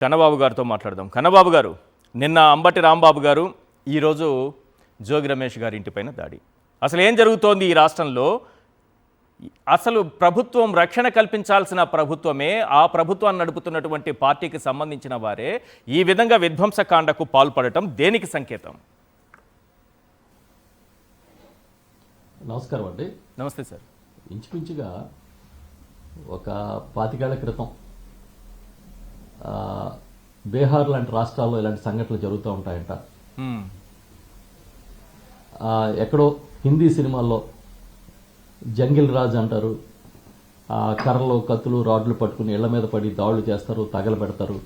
కన్నబాబు గారితో మాట్లాడదాం. కన్నబాబు గారు, నిన్న అంబటి రాంబాబు గారు, ఈరోజు జోగి రమేష్ గారి ఇంటిపైన దాడి. అసలు ఏం జరుగుతోంది ఈ రాష్ట్రంలో? అసలు ప్రభుత్వం రక్షణ కల్పించాల్సిన ప్రభుత్వమే, ఆ ప్రభుత్వాన్ని నడుపుతున్నటువంటి పార్టీకి సంబంధించిన వారే ఈ విధంగా విధ్వంసకాండకు పాల్పడటం దేనికి సంకేతం? నమస్కారం అండి. నమస్తే సార్. ఇంచుమించుగా ఒక 25 ఏళ్ల క్రితం బీహార్ లాంటి రాష్ట్రాల్లో ఇలాంటి సంఘటనలు జరుగుతూ ఉంటాయంట. ఎక్కడో హిందీ సినిమాల్లో జంగిల్ రాజ్ అంటారు, కర్రలు కత్తులు రాడ్లు పట్టుకుని ఇళ్ల మీద పడి దాడులు చేస్తారు, తగలబెడతారు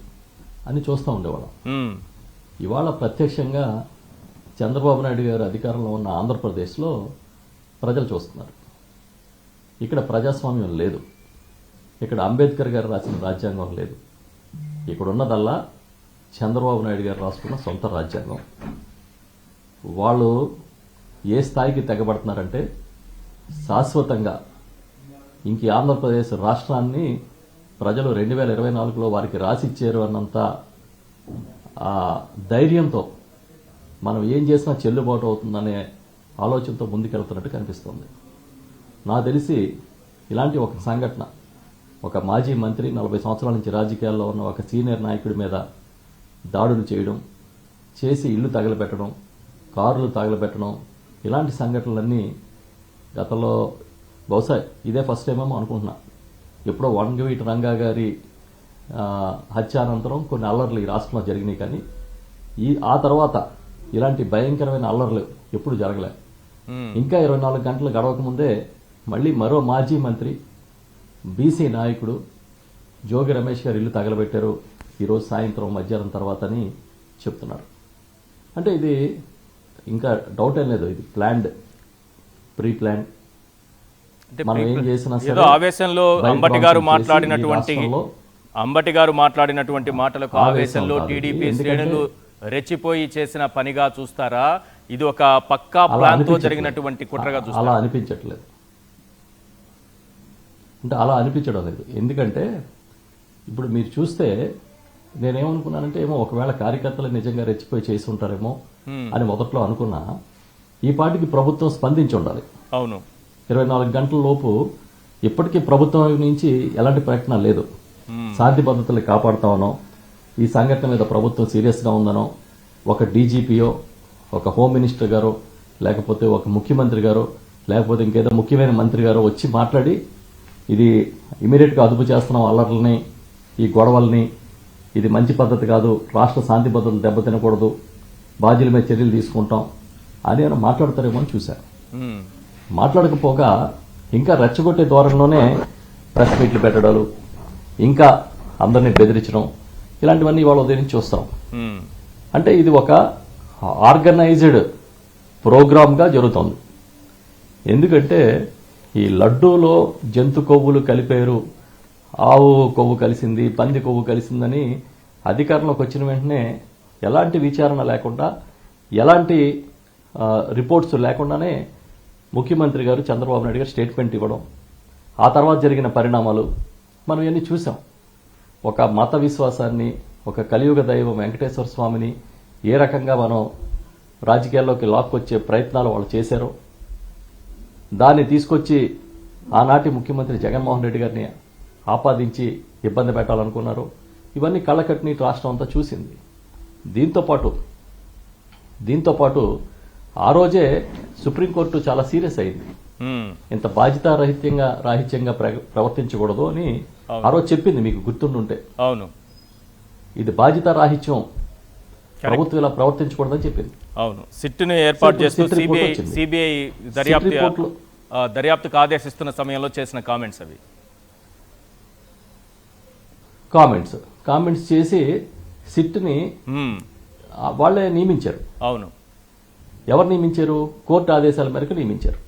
అని చూస్తూ ఉండేవాళ్ళం. ఇవాళ ప్రత్యక్షంగా చంద్రబాబు నాయుడు గారు అధికారంలో ఉన్న ఆంధ్రప్రదేశ్లో ప్రజలు చూస్తున్నారు. ఇక్కడ ప్రజాస్వామ్యం లేదు, ఇక్కడ అంబేద్కర్ గారు రాసిన రాజ్యాంగం లేదు, ఇక్కడ ఉన్నదల్లా చంద్రబాబు నాయుడు గారు రాసుకున్న సొంత రాజ్యాంగం. వాళ్ళు ఏ స్థాయికి తెగబడుతున్నారంటే శాశ్వతంగా ఇంక ఆంధ్రప్రదేశ్ రాష్ట్రాన్ని ప్రజలు 2024లో వారికి రాసిచ్చారు అన్నంత ధైర్యంతో మనం ఏం చేసినా చెల్లుబాటు అవుతుందనే ఆలోచనతో ముందుకెళ్తున్నట్టు కనిపిస్తుంది. నాకు తెలిసి ఇలాంటి ఒక సంఘటన, ఒక మాజీ మంత్రి 40 సంవత్సరాల నుంచి రాజకీయాల్లో ఉన్న ఒక సీనియర్ నాయకుడి మీద దాడులు చేయడం, చేసి ఇల్లు తగలబెట్టడం, కార్లు తగలబెట్టడం, ఇలాంటి సంఘటనలన్నీ గతంలో బహుశా ఇదే ఫస్ట్ టైం ఏమో అనుకుంటున్నా. ఎప్పుడో వంగవీటి రంగా గారి హత్యానంతరం కొన్ని అల్లర్లు ఈ రాష్ట్రంలో జరిగినాయి, కానీ ఆ తర్వాత ఇలాంటి భయంకరమైన అల్లర్లు ఎప్పుడు జరగలే. ఇంకా 24 గంటలు గడవకముందే మళ్ళీ మరో మాజీ మంత్రి బీసీ నాయకుడు జోగి రమేష్ గారు ఇల్లు తగలబెట్టారు ఈరోజు సాయంత్రం మధ్యాహ్నం తర్వాత అని చెప్తున్నారు. అంటే ఇది ఇంకా డౌట్ ఏం లేదు, ఇది ప్లాన్డ్, ప్రీ ప్లాన్. మనం ఏం చేసినా సరే ఆవేశంలో అంబటి గారు మాట్లాడినటువంటి మాటలకు ఆవేశంలో టీడీపీ శ్రేణులు రెచ్చిపోయి చేసిన పనిగా చూస్తారా? ఇది ఒక పక్కా ప్లాన్ తో జరిగినటువంటి కుట్రగా చూస్తారా? అలా అనిపించట్లేదు, అంటే అలా అనిపించడం లేదు. ఎందుకంటే ఇప్పుడు మీరు చూస్తే నేనేమనుకున్నానంటే ఏమో ఒకవేళ కార్యకర్తలు నిజంగా రెచ్చిపోయి చేసి ఉంటారేమో అని మొదట్లో అనుకున్నా. ఈ పార్టీకి ప్రభుత్వం స్పందించి ఉండాలి. అవును, 24 గంటల లోపు ఇప్పటికీ ప్రభుత్వం నుంచి ఎలాంటి ప్రయత్నం లేదు. శాంతి భద్రతలు కాపాడుతామనో, ఈ సంఘటన మీద ప్రభుత్వం సీరియస్గా ఉందనో, ఒక డీజీపీయో, ఒక హోమ్ మినిస్టర్ గారో, లేకపోతే ఒక ముఖ్యమంత్రి గారో, లేకపోతే ఇంకేదో ముఖ్యమైన మంత్రి గారో వచ్చి మాట్లాడి ఇది ఇమీడియట్గా అదుపు చేస్తున్నాం అల్లర్లని, ఈ గొడవల్ని, ఇది మంచి పద్ధతి కాదు, రాష్ట్ర శాంతి భద్రతలు దెబ్బతినకూడదు, బాధ్యుల మీద చర్యలు తీసుకుంటాం అని ఆయన మాట్లాడతారేమో అని చూశారు. మాట్లాడకపోగా ఇంకా రెచ్చగొట్టే ధోరణిలోనే ప్రెస్ మీట్లు పెట్టడాలు, ఇంకా అందరినీ బెదిరించడం, ఇలాంటివన్నీ ఇవాళ ఉదయం నుంచి చూస్తాం. అంటే ఇది ఒక ఆర్గనైజ్డ్ ప్రోగ్రామ్గా జరుగుతోంది. ఎందుకంటే ఈ లడ్డూలో జంతు కొవ్వులు కలిపారు, ఆవు కొవ్వు కలిసింది, పంది కొవ్వు కలిసిందని అధికారంలోకి వచ్చిన వెంటనే ఎలాంటి విచారణ లేకుండా, ఎలాంటి రిపోర్ట్స్ లేకుండానే ముఖ్యమంత్రి గారు చంద్రబాబు నాయుడు గారు స్టేట్మెంట్ ఇవ్వడం, ఆ తర్వాత జరిగిన పరిణామాలు మనం ఇవన్నీ చూసాం. ఒక మత విశ్వాసాన్ని, ఒక కలియుగ దైవం వెంకటేశ్వర స్వామిని ఏ రకంగా మనం రాజకీయాల్లోకి లాక్కొచ్చే ప్రయత్నాలు వాళ్ళు చేశారో, దాన్ని తీసుకొచ్చి ఆనాటి ముఖ్యమంత్రి జగన్మోహన్ రెడ్డి గారిని ఆపాదించి ఇబ్బంది పెట్టాలనుకున్నారు. ఇవన్నీ కళ్ళకట్టిని రాష్ట్రం అంతా చూసింది. దీంతో పాటు ఆ రోజే సుప్రీంకోర్టు చాలా సీరియస్ అయింది. ఇంత రాహిత్యంగా ప్రవర్తించకూడదు అని ఆ రోజు చెప్పింది, మీకు గుర్తుండుంటే. అవును, ఇది బాధ్యతారాహిత్యం, ప్రభుత్వం ఇలా ప్రవర్తించకూడదని చెప్పింది. అవును, సిట్ను ఏర్పాటు చేస్తూ సిబిఐ దర్యాప్తుకు ఆదేశిస్తున్న సమయంలో చేసిన కామెంట్స్ అవి. కామెంట్స్ చేసి సిట్ని వాళ్లే నియమించారు. అవును, ఎవరు నియమించారు? కోర్టు ఆదేశాల మేరకు నియమించారు.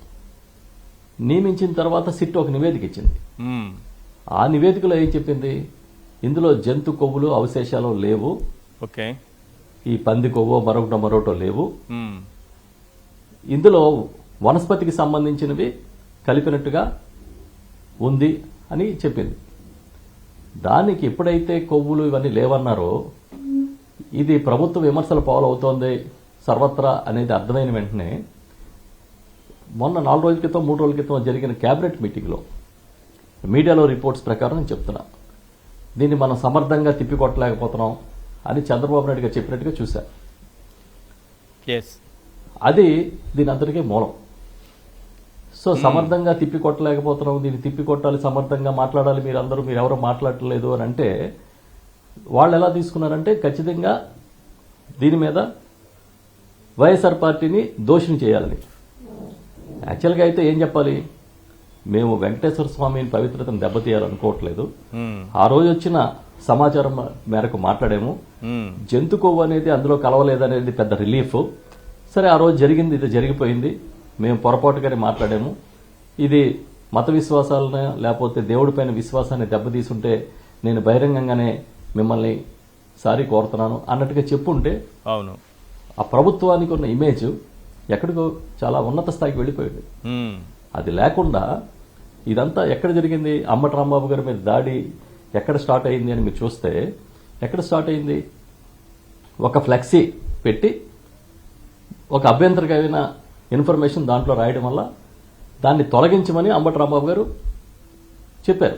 నియమించిన తర్వాత సిట్ ఒక నివేదిక ఇచ్చింది. ఆ నివేదికలో ఏం చెప్పింది? ఇందులో జంతు కొవ్వులు అవశేషాలు లేవు, ఓకే, ఈ పంది కొవ్వు మరొకటో లేవు, ఇందులో వనస్పతికి సంబంధించినవి కలిపినట్టుగా ఉంది అని చెప్పింది. దానికి ఎప్పుడైతే కొవ్వులు ఇవన్నీ లేవన్నారో ఇది ప్రభుత్వ విమర్శల పాలవుతోంది సర్వత్రా అనేది అర్థమైన వెంటనే మొన్న 4 రోజుల క్రితం 3 రోజుల క్రితం జరిగిన క్యాబినెట్ మీటింగ్లో మీడియాలో రిపోర్ట్స్ ప్రకారం నేను చెప్తున్నా దీన్ని మనం సమర్థంగా తిప్పికొట్టలేకపోతున్నాం అని చంద్రబాబు నాయుడు గారు చెప్పినట్టుగా చూశా. ఎస్, అది దీని అందరికీ మూలం. సో సమర్థంగా తిప్పికొట్టలేకపోతున్నాం, దీన్ని తిప్పికొట్టాలి, సమర్థంగా మాట్లాడాలి, మీరు ఎవరో మాట్లాడలేదు అని అంటే వాళ్ళు ఎలా తీసుకున్నారంటే ఖచ్చితంగా దీని మీద వైఎస్ఆర్ పార్టీని దోషిని చేయాలని. యాక్చువల్గా అయితే ఏం చెప్పాలి, మేము వెంకటేశ్వర స్వామిని పవిత్రతను దెబ్బతీయాలనుకోవట్లేదు. ఆ రోజు వచ్చిన సమాచారం మేరకు మాట్లాడాము. జంతు కొవ్వు అనేది అందులో కలవలేదనేది పెద్ద రిలీఫ్. సరే, ఆ రోజు జరిగింది, ఇది జరిగిపోయింది, మేము పొరపాటుగానే మాట్లాడాము. ఇది మత విశ్వాసాలను లేకపోతే దేవుడి పైన విశ్వాసాన్ని దెబ్బతీసుంటే నేను బహిరంగంగానే మిమ్మల్ని సారీ కోరుతున్నాను అన్నట్టుగా చెప్పుంటే అవును, ఆ ప్రభుత్వానికి ఉన్న ఇమేజ్ ఎక్కడికో చాలా ఉన్నత స్థాయికి వెళ్ళిపోయింది. అది లేకుండా ఇదంతా ఎక్కడ జరిగింది, అంబటి రాంబాబు గారి మీద దాడి ఎక్కడ స్టార్ట్ అయింది అని మీరు చూస్తే ఎక్కడ స్టార్ట్ అయింది, ఒక ఫ్లెక్సీ పెట్టి ఒక అభ్యంతరకమైన ఇన్ఫర్మేషన్ దాంట్లో రాయడం వల్ల దాన్ని తొలగించమని అంబటి రాంబాబు గారు చెప్పారు.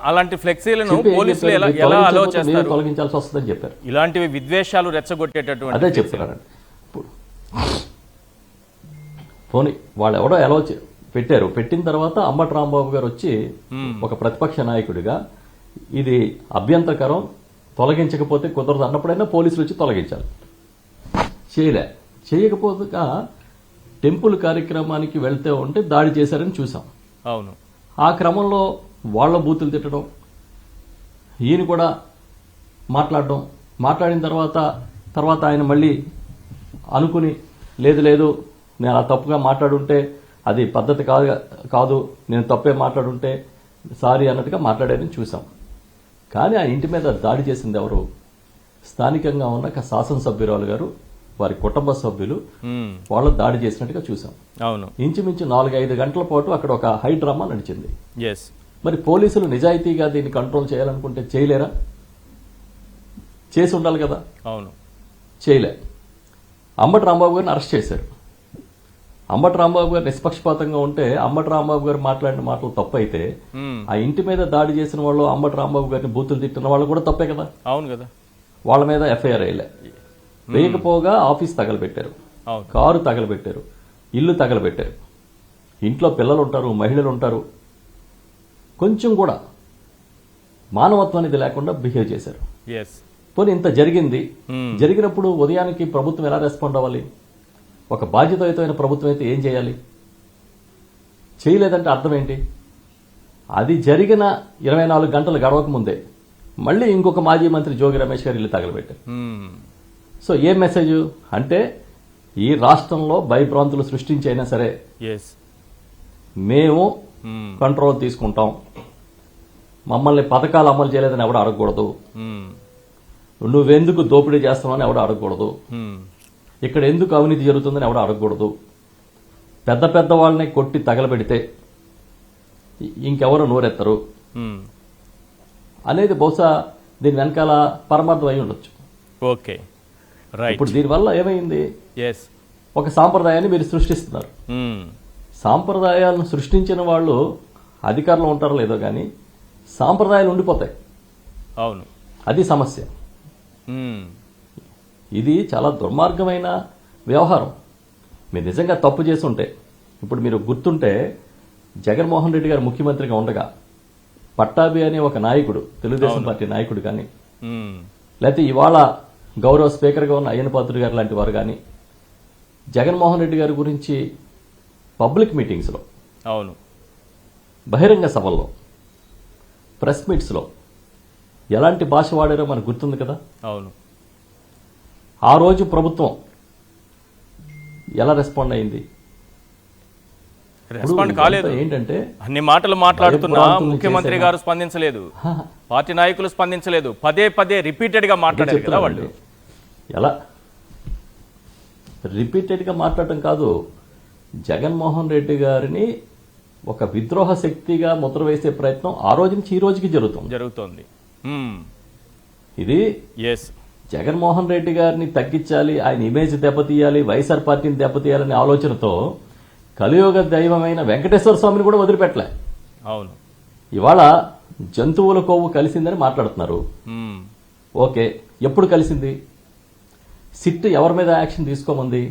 అలాంటి ఫ్లెక్సీలను చెప్పి ఏం పోలీసులు చెప్పారు, ఎలా మీరు అలో తొలగించకపోతే చేస్తారు, మేమే తొలగించాల్సి వస్తుందని చెప్పారు. ఇలాంటివి విద్వేషాలు రెచ్చగొట్టేటటువంటి అదే చెప్తున్నారండి. పోనీ వాళ్ళు ఎవడో ఎలా పెట్టారు, పెట్టిన తర్వాత అంబటి రాంబాబు గారు వచ్చి ఒక ప్రతిపక్ష నాయకుడిగా ఇది అభ్యంతరకరం, తొలగించకపోతే కుదరదు అన్నప్పుడైనా పోలీసులు వచ్చి తొలగించాలి. చేయకపోతే టెంపుల్ కార్యక్రమానికి వెళ్తే ఉంటే దాడి చేశారని చూసాం. అవును, ఆ క్రమంలో వాళ్ళ బూతులు తిట్టడం, ఈయన కూడా మాట్లాడిన తర్వాత ఆయన మళ్ళీ అనుకుని లేదు నేను అలా తప్పుగా మాట్లాడుంటే అది పద్ధతి కాదు, నేను తప్పే మాట్లాడుంటే సారీ అన్నట్టుగా మాట్లాడారని చూసాం. కానీ ఆ ఇంటి మీద దాడి చేసింది ఎవరు, స్థానికంగా ఉన్న శాసనసభ్యురాలు గారు, వారి కుటుంబ సభ్యులు వాళ్ళు దాడి చేసినట్టుగా చూసాం. అవును, ఇంచుమించు 4-5 గంటల పాటు అక్కడ ఒక హై డ్రామా నడిచింది. ఎస్, మరి పోలీసులు నిజాయితీగా దీన్ని కంట్రోల్ చేయాలనుకుంటే చేయలేరా, చేసి ఉండాలి కదా. అవును, చేయలే. అంబటి రాంబాబు గారిని అరెస్ట్ చేశారు. అంబటి రాంబాబు గారు నిష్పక్షపాతంగా ఉంటే అంబటి రాంబాబు గారు మాట్లాడిన మాటలు తప్పు అయితే ఆ ఇంటి మీద దాడి చేసిన వాళ్ళు అంబటి రాంబాబు గారిని బూతులు తిట్టిన వాళ్ళు కూడా తప్పే కదా. అవును కదా, వాళ్ళ మీద ఎఫ్ఐఆర్ వేయకపోగా ఆఫీస్ తగలబెట్టారు, కారు తగలబెట్టారు, ఇల్లు తగలబెట్టారు, ఇంట్లో పిల్లలు ఉంటారు, మహిళలు ఉంటారు. కొంచెం కూడా మానవత్వం అనేది లేకుండా బిహేవ్ చేశారు. పోనీ ఇంత జరిగింది, జరిగినప్పుడు ఉదయానికి ప్రభుత్వం ఎలా రెస్పాండ్ అవ్వాలి, ఒక బాధ్యతాయుతమైన ప్రభుత్వం అయితే ఏం చేయాలి, చేయలేదంటే అర్థం ఏంటి. అది జరిగిన 24 గంటలు గడవక ముందే మళ్ళీ ఇంకొక మాజీ మంత్రి జోగి రమేష్ గారు ఇల్లు తగలబెట్టారు. సో ఏం మెసేజ్ అంటే, ఈ రాష్ట్రంలో భయభ్రాంతులు సృష్టించైనా సరే మేము కంట్రోల్ తీసుకుంటాం, మమ్మల్ని పథకాలు అమలు చేయలేదని ఎవడు అడగకూడదు, నువ్వెందుకు దోపిడీ చేస్తున్నావని ఎవడు అడగకూడదు, ఇక్కడ ఎందుకు అవినీతి జరుగుతుందని ఎవడు అడగకూడదు, పెద్ద వాళ్ళని కొట్టి తగలబెడితే ఇంకెవరు నోరెత్తరు అనేది బహుశా దీని వెనకాల పరమార్థం అయి ఉండొచ్చు. Okay, right. ఇప్పుడు దీనివల్ల ఏమైంది, ఎస్, ఒక సాంప్రదాయాన్ని మీరు సృష్టిస్తున్నారు. సాంప్రదాయాలను సృష్టించిన వాళ్ళు అధికారంలో ఉంటారో లేదో కానీ సాంప్రదాయాలు ఉండిపోతాయి. అవును, అది సమస్య. ఇది చాలా దుర్మార్గమైన వ్యవహారం. మీరు నిజంగా తప్పు చేసి ఉంటే, ఇప్పుడు మీరు గుర్తుంటే జగన్మోహన్ రెడ్డి గారు ముఖ్యమంత్రిగా ఉండగా పట్టాభి అనే ఒక నాయకుడు, తెలుగుదేశం పార్టీ నాయకుడు కానీ, లేకపోతే ఇవాళ గౌరవ స్పీకర్గా ఉన్న అయ్యన పాత్రుడు గారు లాంటి వారు కానీ జగన్మోహన్ రెడ్డి గారి గురించి పబ్లిక్ మీటింగ్స్లో, అవును, బహిరంగ సభల్లో, ప్రెస్ మీట్స్లో ఎలాంటి భాష వాడారో మనకు గుర్తుంది కదా. అవును, ఆ రోజు ప్రభుత్వం ఎలా రెస్పాండ్ అయింది, రెస్పాండ్ కాలేదు. ఏంటంటే అన్ని మాటలు మాట్లాడుతున్నా ముఖ్యమంత్రి గారు స్పందించలేదు, పార్టీ నాయకులు స్పందించలేదు, పదే రిపీటెడ్ గా మాట్లాడారు కదా వాళ్ళు. ఎలా రిపీటెడ్ గా మాట్లాడటం కాదు, జగన్మోహన్ రెడ్డి గారిని ఒక విద్రోహ శక్తిగా ముద్ర వేసే ప్రయత్నం ఆ రోజు నుంచి ఈ రోజుకి జరుగుతుంది. ఇది ఎస్ జగన్మోహన్ రెడ్డి గారిని తగ్గించాలి, ఆయన ఇమేజ్ దెబ్బతీయాలి, వైఎస్ఆర్ పార్టీని దెబ్బతీయాలనే ఆలోచనతో కలియుగ దైవమైన వెంకటేశ్వర స్వామిని కూడా వదిలిపెట్టలే. అవును. ఇవాళ జంతువుల కొవ్వు కలిసిందని మాట్లాడుతున్నారు. ఓకే, ఎప్పుడు కలిసింది? సిట్ ఎవరి మీద యాక్షన్ తీసుకోమంది?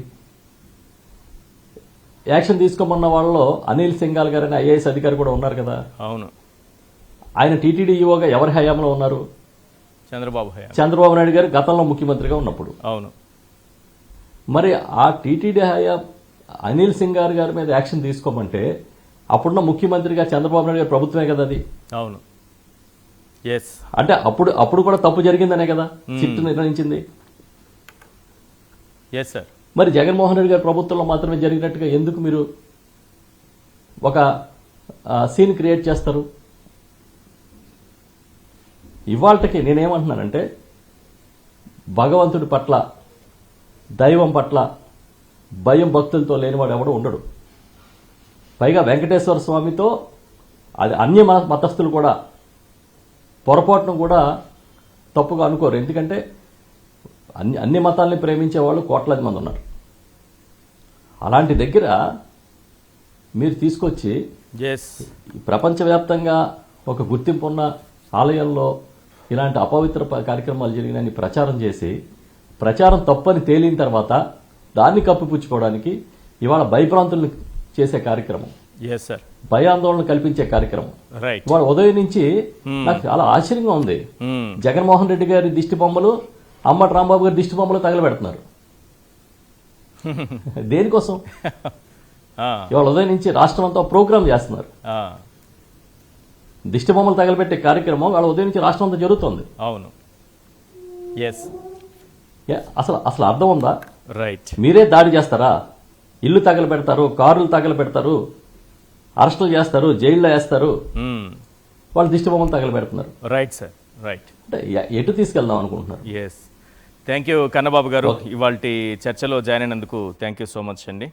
యాక్షన్ తీసుకోమన్న వాళ్ళలో అనిల్ సింఘాల్ గారని ఐఏఎస్ అధికారి కూడా ఉన్నారు కదా. అవును. ఆయన టీటీడీఈఓగా ఎవరి హయాంలో ఉన్నారు? చంద్రబాబు నాయుడు గారు గతంలో ముఖ్యమంత్రిగా ఉన్నప్పుడు. అవును. మరి ఆ టీటీడీ హయా అనిల్ సింఘాల్ గారి మీద యాక్షన్ తీసుకోమంటే అప్పుడున్న ముఖ్యమంత్రిగా చంద్రబాబు నాయుడు గారి ప్రభుత్వమే కదా అది. అవును. ఎస్. అంటే అప్పుడు కూడా తప్పు జరిగిందనే కదా సిట్ నిర్ణయించింది. Yes sir. మరి జగన్మోహన్ రెడ్డి గారి ప్రభుత్వంలో మాత్రమే జరిగినట్టుగా ఎందుకు మీరు ఒక సీన్ క్రియేట్ చేస్తారు? ఇవాళకి నేనేమంటున్నానంటే భగవంతుడి పట్ల, దైవం పట్ల భయం భక్తులతో లేనివాడు ఎవడు ఉండడు. పైగా వెంకటేశ్వర స్వామితో అది అన్య మతస్థులు కూడా పొరపాటును కూడా తప్పుగా అనుకోరు. ఎందుకంటే అన్ని మతాల్ని ప్రేమించే వాళ్ళు కోట్లాది మంది ఉన్నారు. అలాంటి దగ్గర మీరు తీసుకొచ్చి ప్రపంచవ్యాప్తంగా ఒక గుర్తింపు ఉన్న ఆలయంలో ఇలాంటి అపవిత్ర కార్యక్రమాలు జరిగినాయని ప్రచారం చేసి, ప్రచారం తప్పని తేలిన తర్వాత దాన్ని కప్పిపుచ్చుకోవడానికి ఇవాళ భయభ్రాంతులను చేసే కార్యక్రమం, భయాందోళన కల్పించే కార్యక్రమం. ఇవాళ ఉదయం నుంచి నాకు చాలా ఆశ్చర్యంగా ఉంది. జగన్మోహన్ రెడ్డి గారి దిష్టి బొమ్మలు, అంబటి రాంబాబు గారి దిష్టి బొమ్మలు తగలబెడుతున్నారు. దేనికోసం? ఇవాళ ఉదయం నుంచి రాష్ట్రం అంతా ప్రోగ్రామ్ చేస్తున్నారు. దిష్టి బొమ్మలు తగలబెట్టే కార్యక్రమం వాళ్ళ ఉదయం నుంచి రాష్ట్రం అంతా జరుగుతుంది. అవును. అసలు అర్థం ఉందా? రైట్. మీరే దాడి చేస్తారా? ఇల్లు తగలబెడతారు, కార్లు తగలబెడతారు, అరెస్టులు చేస్తారు, జైల్లో వేస్తారు, వాళ్ళు దిష్టి బొమ్మలు తగలబెడుతున్నారు. Right sir. రైట్. అంటే ఎటు తీసుకెళ్దాం అనుకుంటున్నారు? థ్యాంక్ యూ కన్నబాబు గారు. ఇవాళ చర్చలో జాయిన్ అయినందుకు థ్యాంక్ యూ సో మచ్ అండి.